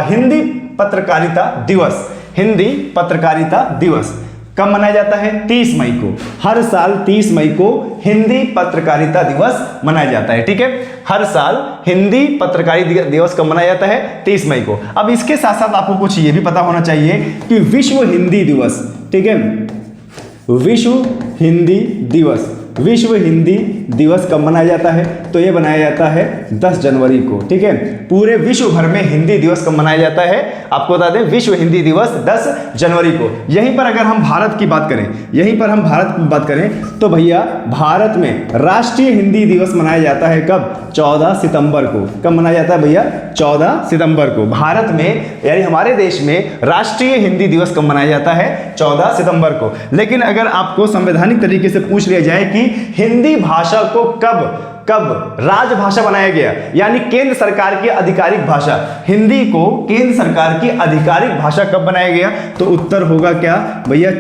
हिंदी पत्रकारिता दिवस। हिंदी पत्रकारिता दिवस कब मनाया जाता है? 30 मई को। हर साल 30 मई को हिंदी पत्रकारिता दिवस मनाया जाता है। ठीक है, हर साल हिंदी पत्रकारिता दिवस कब मनाया जाता है? 30 मई को। अब इसके साथ साथ आपको कुछ ये भी पता होना चाहिए कि विश्व हिंदी दिवस, ठीक है, विश्व हिंदी दिवस, विश्व हिंदी दिवस कब मनाया जाता है? तो ये मनाया जाता है 10 जनवरी को। ठीक है, पूरे विश्व भर में हिंदी दिवस कब मनाया जाता है? आपको बता दें, विश्व हिंदी दिवस 10 जनवरी को। यहीं पर अगर हम भारत की बात करें, यहीं पर हम भारत की बात करें तो भैया भारत में राष्ट्रीय हिंदी दिवस मनाया जाता है कब? 14 सितंबर को। कब मनाया जाता है भैया? 14 सितंबर को। भारत में यानी हमारे देश में राष्ट्रीय हिंदी दिवस कब मनाया जाता है? 14 सितंबर को। लेकिन अगर आपको संवैधानिक तरीके से पूछ लिया जाए कि हिंदी भाषा को कब राजभाषा बनाया गया, यानी केंद्र सरकार की आधिकारिक भाषा, हिंदी को केंद्र सरकार की आधिकारिक भाषा कब बनाया गया? तो उत्तर होगा क्या भैया?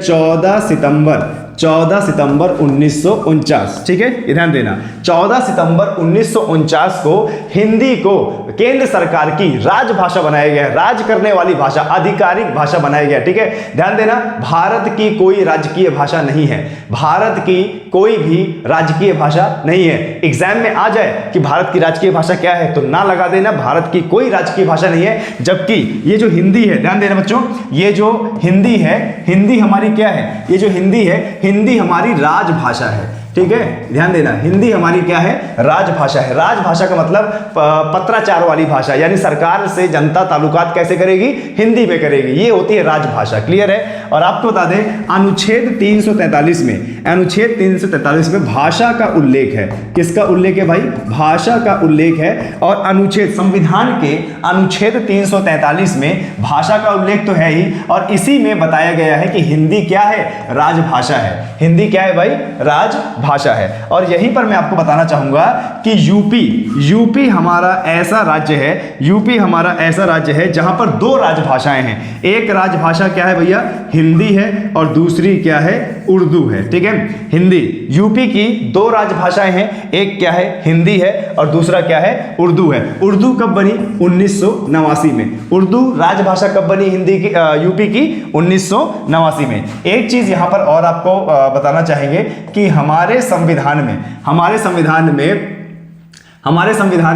14 सितंबर 1949। ठीक है, ध्यान देना, 14 सितंबर 1949 को हिंदी को केंद्र सरकार की राजभाषा बनाया गया, राज करने वाली भाषा, आधिकारिक भाषा बनाया गया। ठीक है, ध्यान देना, भारत की कोई राजकीय भाषा नहीं है, भारत की कोई भी राजकीय भाषा नहीं है। एग्जाम में आ जाए कि भारत की राजकीय भाषा क्या है तो ना लगा देना, भारत की कोई राजकीय भाषा नहीं है। जबकि ये जो हिंदी है, ध्यान देना बच्चों, ये जो हिंदी है, हिंदी हमारी क्या है? ये जो हिंदी है, हिंदी हमारी राजभाषा है। ठीक है, ध्यान देना, हिंदी हमारी क्या है? राजभाषा है। राजभाषा का मतलब पत्राचार वाली भाषा, यानी सरकार से जनता ताल्लुकात कैसे करेगी? हिंदी में करेगी, ये होती है राजभाषा। क्लियर है? और आपको बता दें, अनुच्छेद 343 में, अनुच्छेद 343 में भाषा का उल्लेख है। किसका उल्लेख है भाई? भाषा का उल्लेख है। और अनुच्छेद, संविधान के अनुच्छेद 343 में भाषा का उल्लेख तो है ही, और इसी में बताया गया है कि हिंदी क्या है? राजभाषा है। हिंदी क्या है भाई? राजभाषा है। और यहीं पर मैं आपको बताना चाहूंगा कि यूपी हमारा ऐसा राज्य है, यूपी हमारा ऐसा राज्य है जहां पर 2 राजभाषाएं हैं। एक राजभाषा क्या है भैया? हिंदी है, और दूसरी क्या है? उर्दू है। ठीक है, हिंदी, यूपी की 2 राजभाषाएं हैं, एक क्या है? हिंदी है, और दूसरा क्या है? उर्दू है। उर्दू कब बनी? 1989 में। उर्दू राजभाषा कब बनी हिंदी की, यूपी की? 1989 में। एक चीज यहां पर और आपको बताना चाहेंगे कि हमारे संविधान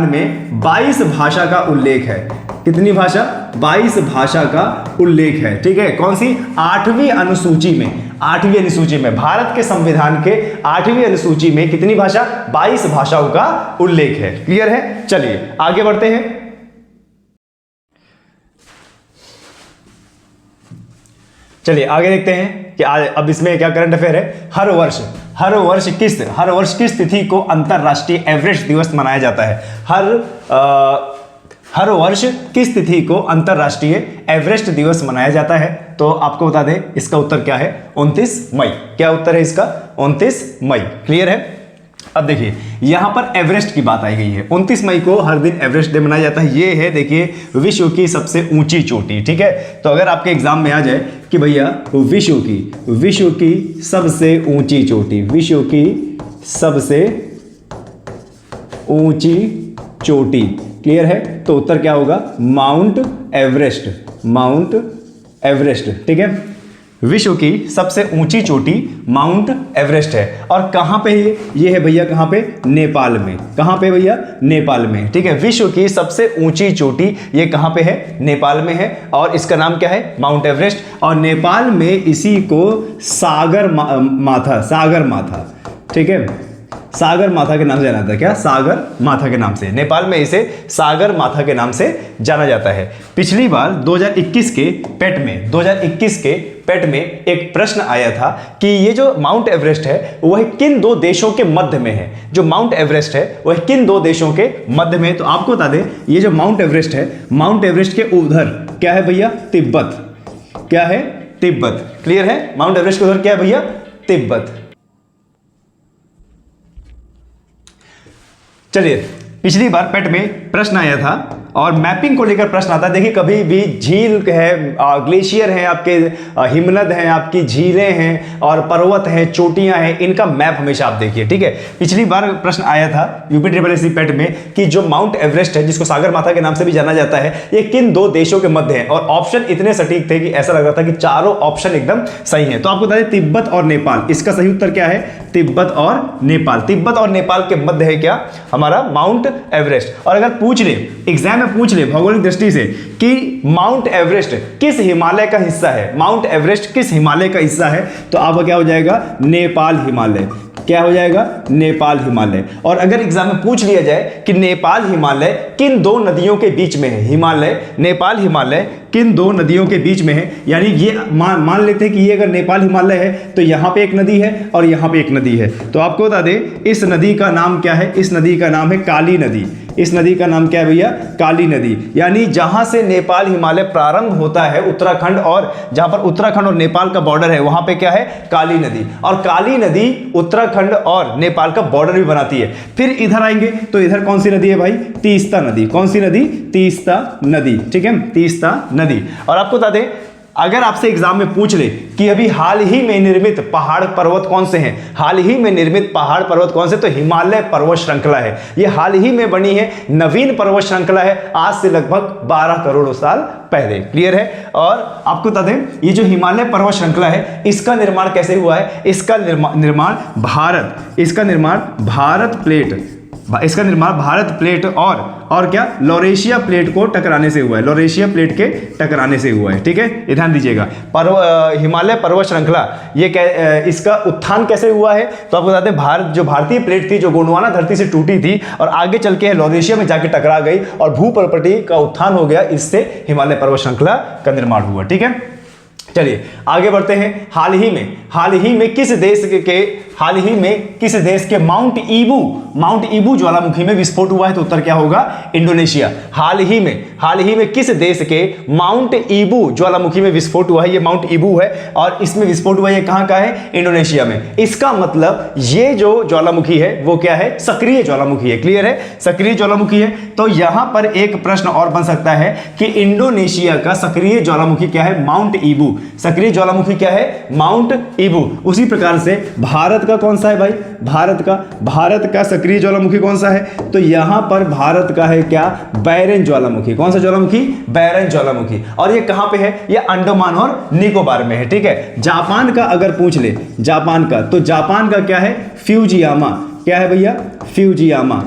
में 22 भाषा का उल्लेख है। कितनी भाषा? 22 भाषा का उल्लेख है। ठीक है, कौन सी? 8वीं अनुसूची में, 8वीं अनुसूची में, भारत के संविधान के 8वीं अनुसूची में कितनी भाषा? 22 भाषाओं का उल्लेख है। क्लियर है? चलिए आगे बढ़ते हैं। चलिए आगे देखते हैं कि अब इसमें क्या करंट अफेयर है। हर वर्ष किस तिथि को अंतरराष्ट्रीय एवरेस्ट दिवस मनाया जाता है? हर वर्ष किस तिथि को अंतरराष्ट्रीय एवरेस्ट दिवस मनाया जाता है? तो आपको बता दें, इसका उत्तर क्या है? 29 मई। क्या उत्तर है इसका? 29 मई। क्लियर है? अब देखिए, यहां पर एवरेस्ट की बात आई गई है। 29 मई को हर दिन एवरेस्ट डे मनाया जाता है। ये है, देखिए, विश्व की सबसे ऊंची चोटी। ठीक है, तो अगर आपके एग्जाम में आ जाए कि भैया विश्व की सबसे ऊंची चोटी, विश्व की सबसे ऊंची चोटी, क्लियर है? तो उत्तर क्या होगा? Mount Everest. ठीक है, विश्व की सबसे ऊंची चोटी माउंट एवरेस्ट है। और कहां पे ये है भैया? कहां पे? नेपाल में। कहां पे भैया? नेपाल में। ठीक है, विश्व की सबसे ऊंची चोटी ये कहां पे है? नेपाल में है। और इसका नाम क्या है? Mount Everest. और नेपाल में इसी को सागर माथा, ठीक है, सागर माथा के नाम से जाना जाता है। क्या? सागर माथा के नाम से। नेपाल में इसे सागर माथा के नाम से जाना जाता है। पिछली बार 2021 के पेट में एक प्रश्न आया था कि ये जो माउंट एवरेस्ट है वह किन 2 देशों के मध्य में है? जो माउंट एवरेस्ट है वह किन 2 देशों के मध्य में? तो आपको बता दें, ये जो माउंट एवरेस्ट है, माउंट एवरेस्ट के उधर क्या है भैया? तिब्बत। क्या है? तिब्बत। क्लियर है? माउंट एवरेस्ट के उधर क्या है भैया? तिब्बत। चलिए, पिछली बार पेट में प्रश्न आया था और मैपिंग को लेकर प्रश्न आता है। देखिए कभी भी झील है, ग्लेशियर है, आपके हिमनद हैं, आपकी झीलें हैं और पर्वत हैं, चोटियां हैं, इनका मैप हमेशा आप देखिए, ठीक है। पिछली बार प्रश्न आया था यूपी पेट में कि जो माउंट एवरेस्ट है, जिसको सागर माथा के नाम से भी जाना जाता है, ये किन दो देशों के मध्य है, और ऑप्शन इतने सटीक थे कि ऐसा लग रहा था कि चारों ऑप्शन एकदम सही है। तो आपको बता दें तिब्बत और नेपाल, इसका सही उत्तर क्या है? तिब्बत और नेपाल। तिब्बत और नेपाल के मध्य है क्या? हमारा माउंट एवरेस्ट। और अगर पूछ ले, एग्जाम में पूछ ले भौगोलिक दृष्टि से कि माउंट एवरेस्ट किस हिमालय का हिस्सा है, माउंट एवरेस्ट किस हिमालय का हिस्सा है, तो आपका क्या हो जाएगा? नेपाल हिमालय। क्या हो जाएगा? नेपाल हिमालय। और अगर एग्जाम में पूछ लिया जाए कि नेपाल हिमालय किन दो नदियों के बीच में है, हिमालय नेपाल हिमालय किन दो नदियों के बीच में है, यानी ये मान लेते हैं कि ये अगर नेपाल हिमालय है तो यहाँ पे एक नदी है और यहाँ पे एक नदी है, तो आपको बता दें इस नदी का नाम क्या है? इस नदी का नाम है काली नदी। इस नदी का नाम क्या है भैया? काली नदी। यानी जहां से नेपाल हिमालय प्रारंभ होता है उत्तराखंड, और जहां पर उत्तराखंड और नेपाल का बॉर्डर है वहां पे क्या है? काली नदी। और काली नदी उत्तराखंड और नेपाल का बॉर्डर भी बनाती है। फिर इधर आएंगे तो इधर कौन सी नदी है भाई? तीस्ता नदी। कौन सी नदी? तीस्ता नदी, ठीक है, तीस्ता नदी। और आपको बता दें अगर आपसे एग्जाम में पूछ ले कि अभी हाल ही में निर्मित पहाड़ पर्वत कौन से हैं, हाल ही में निर्मित पहाड़ पर्वत कौन से, तो हिमालय पर्वत श्रृंखला है। ये हाल ही में बनी है, नवीन पर्वत श्रृंखला है, आज से लगभग 12 करोड़ साल पहले। क्लियर है? और आपको बता दें ये जो हिमालय पर्वत श्रृंखला है इसका निर्माण कैसे हुआ है? इसका निर्माण भारत प्लेट और क्या लॉरेशिया प्लेट को टकराने से हुआ है। लॉरेशिया प्लेट के टकराने से हुआ है, ठीक है, ये ध्यान दीजिएगा। हिमालय पर्वत श्रृंखला ये इसका उत्थान कैसे हुआ है? तो आपको बताते हैं जो भारतीय प्लेट थी, जो गोंडवाना धरती से टूटी थी और आगे चल के लॉरेशिया में जाके टकरा गई और भूप्रपटी का उत्थान हो गया, इससे हिमालय पर्वत श्रृंखला का निर्माण हुआ, ठीक है। चलिए आगे बढ़ते हैं। हाल ही में किस देश के माउंट ईबू ज्वालामुखी में विस्फोट हुआ है? तो उत्तर क्या होगा? इंडोनेशिया। हाल ही में किस देश के माउंट ईबू ज्वालामुखी में विस्फोट हुआ है? ये माउंट ईबू है और इसमें विस्फोट हुआ है, ये कहां का है? इंडोनेशिया में। इसका मतलब ये जो ज्वालामुखी है वो क्या है? सक्रिय ज्वालामुखी है। क्लियर है? सक्रिय ज्वालामुखी है। तो यहां पर एक प्रश्न और बन सकता है कि इंडोनेशिया का सक्रिय ज्वालामुखी क्या है? माउंट ईबू। सक्रिय ज्वालामुखी क्या है? माउंट ईबू। उसी प्रकार से भारत का कौन सा है भाई? भारत का सक्रिय ज्वालामुखी कौन सा है? तो यहां पर भारत का है क्या? बैरन ज्वालामुखी। कौन सा ज्वालामुखी? बैरन ज्वालामुखी। और ये कहां पे है? ये अंडमान और निकोबार में है, ठीक है। जापान का अगर पूछ ले, जापान का क्या है? फ्यूजियामा। क्या है भैया? फ्यूजियामा,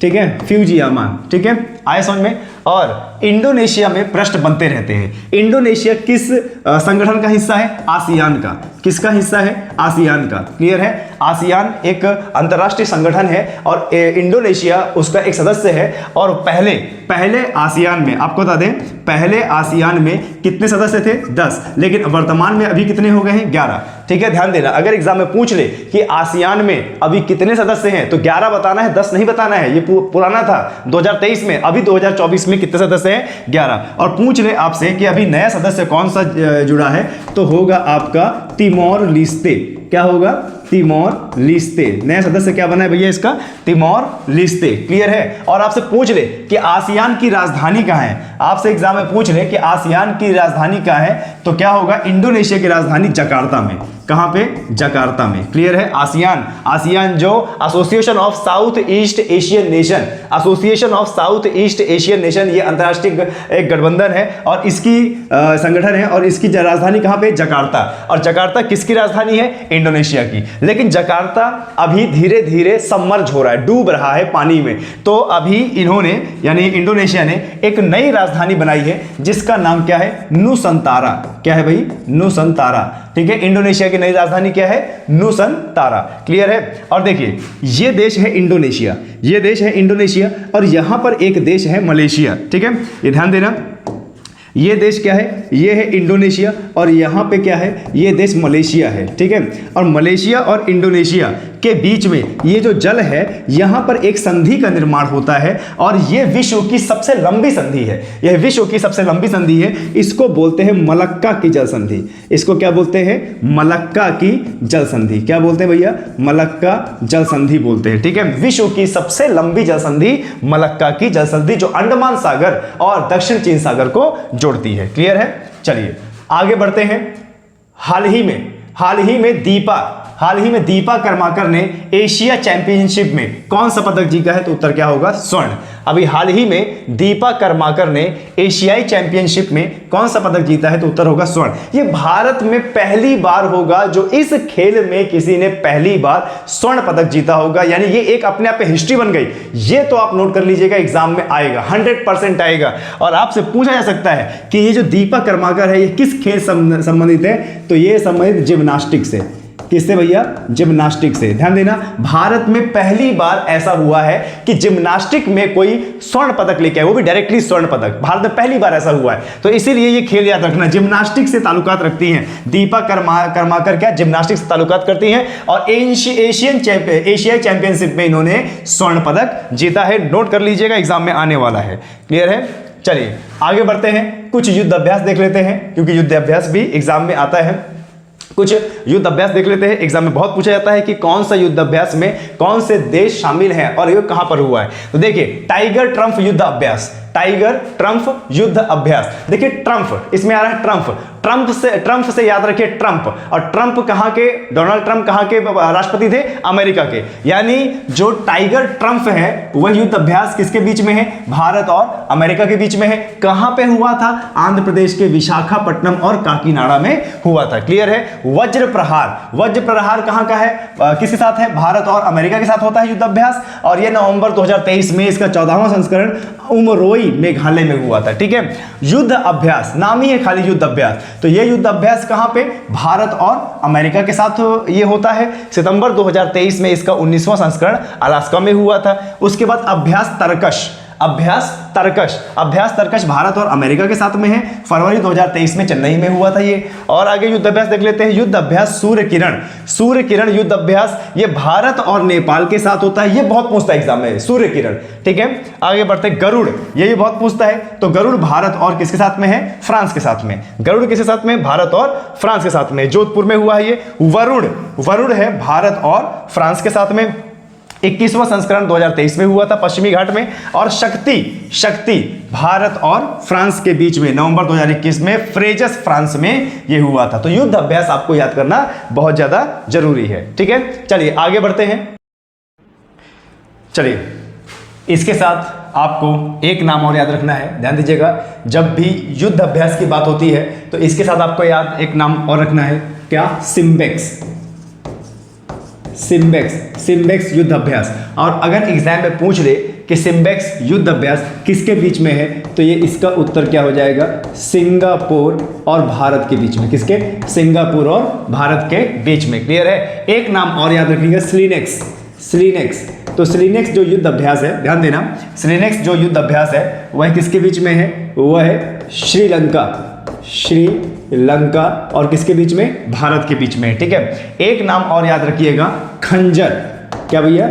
ठीक है, फ्यूजियामा, ठीक है, आया समझ में। और इंडोनेशिया में प्रश्न बनते रहते हैं। इंडोनेशिया किस संगठन का हिस्सा है? आसियान का। किसका हिस्सा है? आसियान का। क्लियर है? आसियान एक अंतरराष्ट्रीय संगठन है और इंडोनेशिया उसका एक सदस्य है। और पहले आसियान में आपको बता दें, पहले आसियान में कितने सदस्य थे? 10, लेकिन वर्तमान में अभी कितने हो गए हैं? 11, ठीक है, ध्यान देना। अगर एग्जाम में पूछ ले कि आसियान में अभी कितने सदस्य हैं तो 11 बताना है, 10 नहीं बताना है। ये पुराना था 2023 में, अभी 2024 में कितने सदस्य हैं? 11। और पूछ ले आपसे कि अभी नया सदस्य कौन सा जुड़ा है, तो होगा आपका तिमोर लिस्ते। क्या होगा? तिमोर लिस्ते। नया सदस्य क्या बना है भैया इसका? तिमोर लिस्ते। क्लियर है? और आपसे पूछ ले कि आसियान की राजधानी कहां है, आपसे एग्जाम में पूछ ले कि आसियान की राजधानी कहां है, तो क्या होगा? इंडोनेशिया की राजधानी जकार्ता में। कहां पे? जकार्ता में। क्लियर है? आसियान जो association of south east Asian nation, ये अंतरराष्ट्रीय एक गठबंधन है और इसकी संगठन है और इसकी राजधानी कहां पे? जकार्ता। और जकार्ता किसकी राजधानी है? इंडोनेशिया की। लेकिन जकार्ता अभी धीरे धीरे सबमर्ज हो रहा है, डूब रहा है पानी में। तो अभी इन्होंने यानी इंडोनेशिया ने एक नई राजधानी बनाई है जिसका नाम क्या है? नूसंतारा। क्या है भाई? नूसंतारा, ठीक है। इंडोनेशिया की नई राजधानी क्या है? नूसंतारा। क्लियर है? और देखिए ये देश है इंडोनेशिया, और यहां पर एक देश है मलेशिया, ठीक है, ये ध्यान देना। ये देश क्या है? ये है इंडोनेशिया, और यहाँ पे क्या है? ये देश मलेशिया है, ठीक है। और मलेशिया और इंडोनेशिया के बीच में ये जो जल है यहां पर एक संधि का निर्माण होता है और ये विश्व की सबसे लंबी संधि है। यह विश्व की सबसे लंबी संधि है। इसको बोलते हैं मलक्का की जल संधि। इसको क्या बोलते हैं? मलक्का की जल संधि। क्या बोलते हैं भैया? मलक्का जल संधि बोलते हैं। ठीक है, विश्व की सबसे लंबी जल संधि मलक्का की जल संधि, जो अंडमान सागर और दक्षिण चीन सागर को जोड़ती है। क्लियर है? चलिए आगे बढ़ते हैं। हाल ही में दीपा कर्माकर ने एशिया चैंपियनशिप में कौन सा पदक जीता है? तो उत्तर क्या होगा? स्वर्ण। अभी हाल ही में दीपा कर्माकर ने एशियाई चैंपियनशिप में कौन सा पदक जीता है? तो उत्तर होगा स्वर्ण। ये भारत में पहली बार होगा जो इस खेल में किसी ने पहली बार स्वर्ण पदक जीता होगा, यानी ये एक अपने आप में हिस्ट्री बन गई। ये तो आप नोट कर लीजिएगा, एग्जाम में आएगा, 100% आएगा। और आपसे पूछा जा सकता है कि ये जो दीपा कर्माकर है ये किस खेल संबंधित है? तो ये संबंधित जिम्नास्टिक से। किससे भैया? जिम्नास्टिक से। ध्यान देना, भारत में पहली बार ऐसा हुआ है कि जिम्नास्टिक में कोई स्वर्ण पदक लेके आए, वो भी डायरेक्टली स्वर्ण पदक। भारत में पहली बार ऐसा हुआ है, तो इसीलिए ये खेल याद रखना, जिम्नास्टिक से ताल्लुकात रखती हैं। दीपा कर्माकर क्या जिम्नास्टिक से ताल्लुकात करती हैं और एशियाई चैंपियनशिप में इन्होंने स्वर्ण पदक जीता है। नोट कर लीजिएगा, एग्जाम में आने वाला है। क्लियर है? चलिए आगे बढ़ते हैं, कुछ युद्ध अभ्यास देख लेते हैं, क्योंकि युद्ध अभ्यास भी एग्जाम में आता है। कुछ युद्ध अभ्यास देख लेते हैं। एग्जाम में बहुत पूछा जाता है कि कौन सा युद्ध अभ्यास में कौन से देश शामिल हैं और ये कहां पर हुआ है। तो देखिए, टाइगर ट्रम्प युद्ध अभ्यास, टाइगर ट्रम्प युद्ध अभ्यास। देखिए ट्रम्प, इसमें आ रहा है ट्रम्प से याद रखिए ट्रम्प। और ट्रम्प कहां के? डोनाल्ड ट्रम्प कहां के राष्ट्रपति थे? अमेरिका के। यानी जो टाइगर ट्रम्प है वह युद्ध अभ्यास किसके बीच में है? भारत और अमेरिका के बीच में है। कहां पे हुआ था? आंध्र प्रदेश के विशाखापट्टनम और काकीनाडा में हुआ था। क्लियर है? वज्र प्रहार कहां का है? किसके साथ है? भारत और अमेरिका के साथ होता है युद्ध अभ्यास। और यह नवंबर 2023 में इसका 14वां संस्करण उमरोई मेघालय में हुआ था। ठीक है, युद्ध अभ्यास नाम ही है खाली युद्ध अभ्यास। तो यह युद्ध अभ्यास कहां पे? भारत और अमेरिका के साथ ये होता है। सितंबर 2023 में इसका 19वां संस्करण अलास्का में हुआ था। उसके बाद अभ्यास तर्कश भारत और अमेरिका के साथ में है। फरवरी 2023 में चेन्नई में हुआ था ये। और आगे युद्ध अभ्यास देख लेते हैं। युद्ध अभ्यास सूर्य किरण युद्ध अभ्यास, ये भारत और नेपाल के साथ होता है। ये बहुत पूछता है एग्जाम में, सूर्य किरण। ठीक है, आगे बढ़ते हैं। गरुड़, ये भी बहुत पूछता है। तो गरुड़ भारत और किसके साथ में है? फ्रांस के साथ में। गरुड़ किसके साथ में? भारत और फ्रांस के साथ में। जोधपुर में हुआ है ये। वरुण है भारत और फ्रांस के साथ में। 21वां संस्करण 2023 में हुआ था पश्चिमी घाट में। और शक्ति भारत और फ्रांस के बीच में नवंबर 2021 में फ्रेजस फ्रांस में यह हुआ था। तो युद्ध अभ्यास आपको याद करना बहुत ज्यादा जरूरी है। ठीक है, चलिए आगे बढ़ते हैं। चलिए, इसके साथ आपको एक नाम और याद रखना है। ध्यान दीजिएगा, जब भी युद्ध अभ्यास की बात होती है तो इसके साथ आपको याद एक नाम और रखना है। क्या? सिम्बेक्स युद्ध अभ्यास। और अगर एग्जाम में पूछ ले कि सिम्बेक्स युद्ध अभ्यास किसके बीच में है, तो ये इसका उत्तर क्या हो जाएगा? सिंगापुर और भारत के बीच में। किसके? सिंगापुर और भारत के बीच में। क्लियर है? एक नाम और याद रखिएगा, स्लीनेक्स। तो स्लीनेक्स जो युद्ध अभ्यास है, ध्यान देना, स्लीनेक्स जो युद्ध अभ्यास है वह किसके बीच में है? वह है श्रीलंका और किसके बीच में? भारत के बीच में। ठीक है, एक नाम और याद रखिएगा, खंजर। क्या भैया?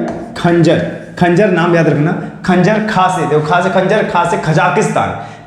खंजर नाम याद रखना। खंजर खा से, देखो खा से खंजर, खा से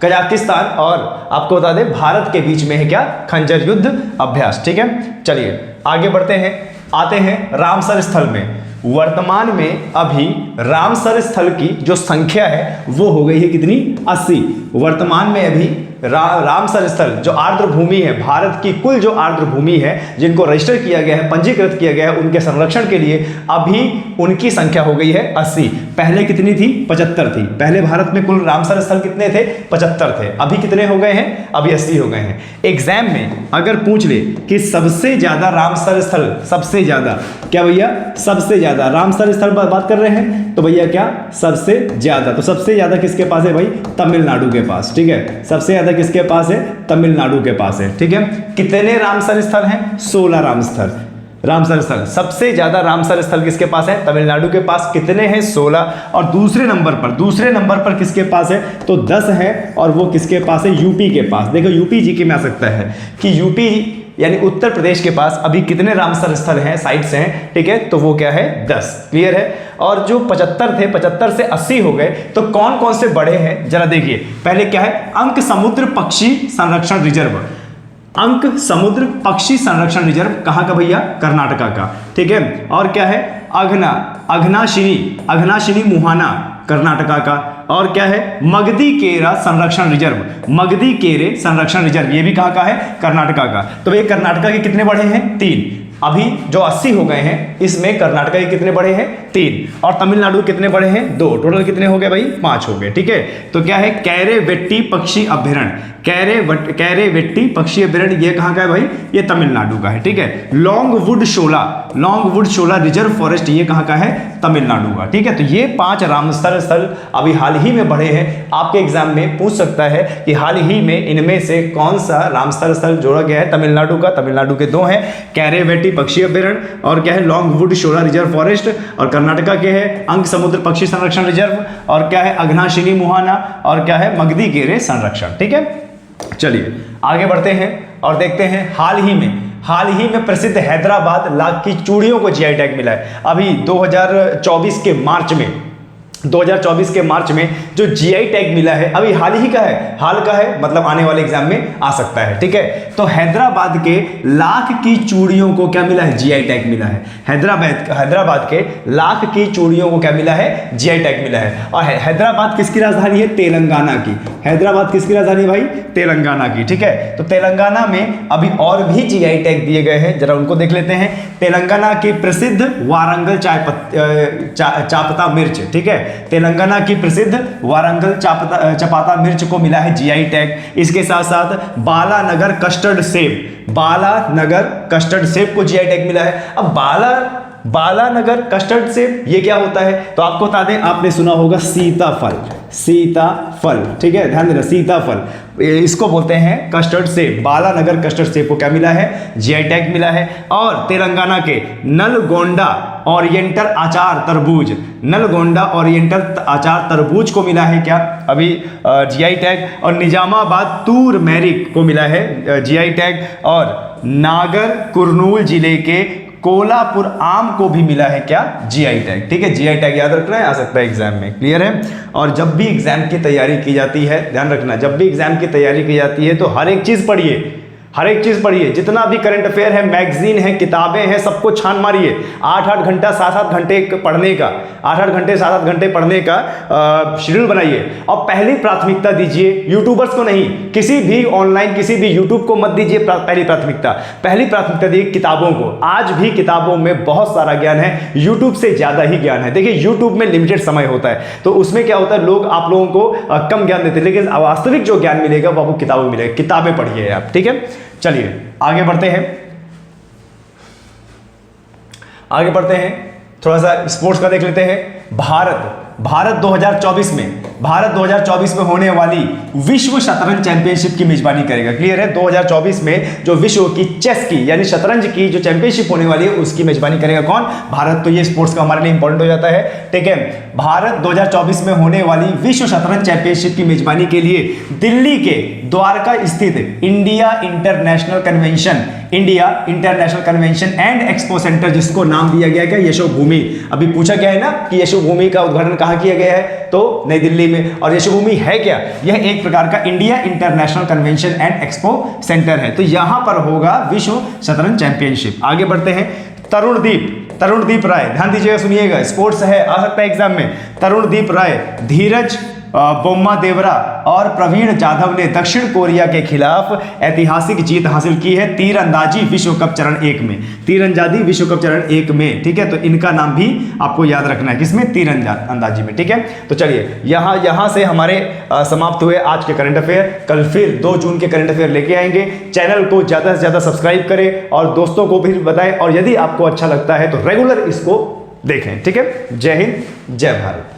कजाकिस्तान और आपको बता दें भारत के बीच में है क्या? खंजर युद्ध अभ्यास। ठीक है, चलिए आगे बढ़ते हैं। आते हैं रामसर स्थल में। वर्तमान में अभी रामसर स्थल की जो संख्या है वो हो गई है कितनी? 80। वर्तमान में अभी रामसर स्थल जो आर्द्र भूमि है, भारत की कुल जो आर्द्र भूमि है जिनको रजिस्टर किया गया है, पंजीकृत किया गया है उनके संरक्षण के लिए, अभी उनकी संख्या हो गई है 80। पहले कितनी थी? 75 थी। पहले भारत में कुल रामसर स्थल कितने थे? 75 थे। अभी कितने हो गए हैं? अभी 80 हो गए हैं। एग्जाम में अगर पूछ ले कि सबसे ज्यादा रामसर स्थल, सबसे ज्यादा क्या भैया? सबसे ज्यादा रामसर स्थल पर बात कर रहे हैं तो भैया क्या? सबसे ज्यादा। तो सबसे ज्यादा किसके पास है भाई? तमिलनाडु के पास। ठीक है, सबसे ज्यादा किसके पास है? तमिलनाडु के पास है। ठीक है, कितने रामसर स्थल हैं? 16 रामसर स्थल। सबसे ज्यादा रामसर स्थल किसके पास है? तमिलनाडु के पास। कितने हैं? 16। और दूसरे नंबर पर किसके पास है? तो 10 है। और वो किसके पास है? यूपी के पास। देखो यूपी जी के में आ सकता है कि यानी उत्तर प्रदेश के पास अभी कितने रामसर स्थल हैं, साइट्स हैं, ठीक है, तो वो क्या है 10। क्लियर है। और जो 75 थे 75 से 80 हो गए, तो कौन कौन से बड़े हैं जरा देखिए। पहले क्या है, अंक समुद्र पक्षी संरक्षण रिजर्व। अंक समुद्र पक्षी संरक्षण रिजर्व कहाँ का भैया, कर्नाटका का, ठीक है। और क्या है, अघनाशिनी मुहाना कर्नाटका का। और क्या है, मगधी केरा संरक्षण रिजर्व, मगधी केरे संरक्षण रिजर्व, ये भी कहाँ का है, कर्नाटका का। तो ये कर्नाटका के कितने बड़े हैं, 3। अभी जो 80 हो गए हैं इसमें कर्नाटका के कितने बड़े हैं, 3। और तमिलनाडु कितने बड़े हैं, 2। टोटल कितने हो गए भाई, 5 हो गए, ठीक है। तो क्या है, कैरेवेट्टी पक्षी अभ्यारण्य, कैरेवेट्टी पक्षी अभ्यारण्य, ये कहाँ का है भाई, ये तमिलनाडु का है, ठीक है। लॉन्गवुड शोला रिजर्व फॉरेस्ट, ये कहाँ का है, तमिलनाडु का, ठीक है। तो ये 5 रामसर स्थल अभी हाल ही में बढ़े हैं। आपके एग्जाम में पूछ सकता है कि हाल ही में इनमें से कौन सा रामसर स्थल जोड़ा गया है, तमिलनाडु का। तमिलनाडु के 2 हैं, कैरेवेट्टी पक्षी अभ्यारण्य और क्या है, लॉन्गवुड शोला रिजर्व फॉरेस्ट। और कर्नाटका के है अंक समुद्र पक्षी संरक्षण रिजर्व, और क्या है, अघनाशिनी मुहाना, और क्या है, मगधी केरे संरक्षण, ठीक है। चलिए आगे बढ़ते हैं और देखते हैं हाल ही में प्रसिद्ध हैदराबाद लाख की चूड़ियों को जीआई टैग मिला है। अभी 2024 के मार्च में जो जीआई टैग मिला है, अभी हाल का है मतलब आने वाले एग्जाम में आ सकता है, ठीक है। तो हैदराबाद के लाख की चूड़ियों को क्या मिला है, जीआई टैग मिला है। हैदराबाद के लाख की चूड़ियों को क्या मिला है, जीआई टैग मिला है। और हैदराबाद किसकी राजधानी है, तेलंगाना की। हैदराबाद किसकी राजधानी भाई, तेलंगाना की, ठीक है। तो तेलंगाना में अभी और भी जीआई टैग दिए गए हैं, जरा उनको देख लेते हैं। तेलंगाना की प्रसिद्ध वारंगल चापता मिर्च, ठीक है। तेलंगाना की प्रसिद्ध वारंगल चपाता मिर्च को मिला है जीआई टैग। इसके साथ साथ बालानगर कस्टर्ड सेब को जीआई टैग मिला है। अब बालानगर कस्टर्ड सेब ये क्या होता है, तो आपको बता दें, आपने सुना होगा सीताफल, ठीक है, ध्यान देना, सीताफल इसको बोलते हैं कस्टर्ड सेब। बालानगर कस्टर्ड सेब को क्या मिला है, जीआई टैग मिला है। और तेलंगाना के नलगोंडा ओरिएंटल अचार तरबूज को मिला है क्या, अभी जीआई टैग। और निजामाबाद तूर मैरिक को मिला है जीआई टैग। और नागर कुरनूल जिले के कोलापुर आम को भी मिला है क्या, जीआई टैग, ठीक है। जीआई टैग याद रखना है, आ सकता है एग्जाम में, क्लियर है। और जब भी एग्जाम की तैयारी की जाती है, ध्यान रखना, जब भी एग्जाम की तैयारी की जाती है तो हर एक चीज पढ़िए, जितना भी करंट अफेयर है, मैगजीन है, किताबें हैं, सबको छान मारिए। 8-8 घंटा 7-7 घंटे पढ़ने का 8-8 घंटे 7-7 घंटे पढ़ने का शेड्यूल बनाइए। और पहली प्राथमिकता दीजिए यूट्यूबर्स को नहीं, किसी भी ऑनलाइन किसी भी यूट्यूब को मत दीजिए पहली प्राथमिकता दीजिए किताबों को। आज भी किताबों में बहुत सारा ज्ञान है, यूट्यूब से ज्यादा ही ज्ञान है। देखिए यूट्यूब में लिमिटेड समय होता है, तो उसमें क्या होता है, लोग आप लोगों को कम ज्ञान देते हैं, लेकिन वास्तविक जो ज्ञान मिलेगा वो आपको किताबों में मिलेगा। किताबें पढ़िए आप, ठीक है। चलिए आगे बढ़ते हैं, थोड़ा सा स्पोर्ट्स का देख लेते हैं। भारत 2024 में होने वाली विश्व शतरंज चैंपियनशिप की मेजबानी करेगा। क्लियर है, 2024 में जो विश्व की चेस की यानी शतरंज की जो चैंपियनशिप होने वाली है उसकी मेजबानी करेगा कौन, भारत। तो ये स्पोर्ट्स का हमारे लिए इंपॉर्टेंट हो जाता है, ठीक है। भारत 2024 में होने वाली विश्व शतरंज चैंपियनशिप की मेजबानी के लिए दिल्ली के द्वारका स्थित India international convention and expo centre, जिसको नाम दिया गया क्या, यशोभूमि। अभी पूछा गया है ना कि यशोभूमि का उद्घाटन कहाँ किया गया है, तो नई दिल्ली में। और यशोभूमि है क्या, यह एक प्रकार का India international convention and expo centre है। तो यहां पर होगा विश्व शतरंज चैंपियनशिप। आगे बढ़ते हैं, तरुणदीप राय, ध्यान दीजिएगा, सुनिएगा, स्पोर्ट्स है, आ सकता है एग्जाम में। तरुणदीप राय, धीरज बोम्मादेवरा और प्रवीण जाधव ने दक्षिण कोरिया के खिलाफ ऐतिहासिक जीत हासिल की है तीरंदाजी विश्व कप चरण 1 में, ठीक है। तो इनका नाम भी आपको याद रखना है, किसमें, तीरंदाजी में, ठीक है। तो चलिए यहां से हमारे समाप्त हुए आज के करंट अफेयर। कल फिर 2 जून के करंट अफेयर लेके आएंगे। चैनल को ज्यादा से ज्यादा सब्सक्राइब करें और दोस्तों को भी बताएं, और यदि आपको अच्छा लगता है तो रेगुलर इसको देखें, ठीक है। जय हिंद, जय भारत।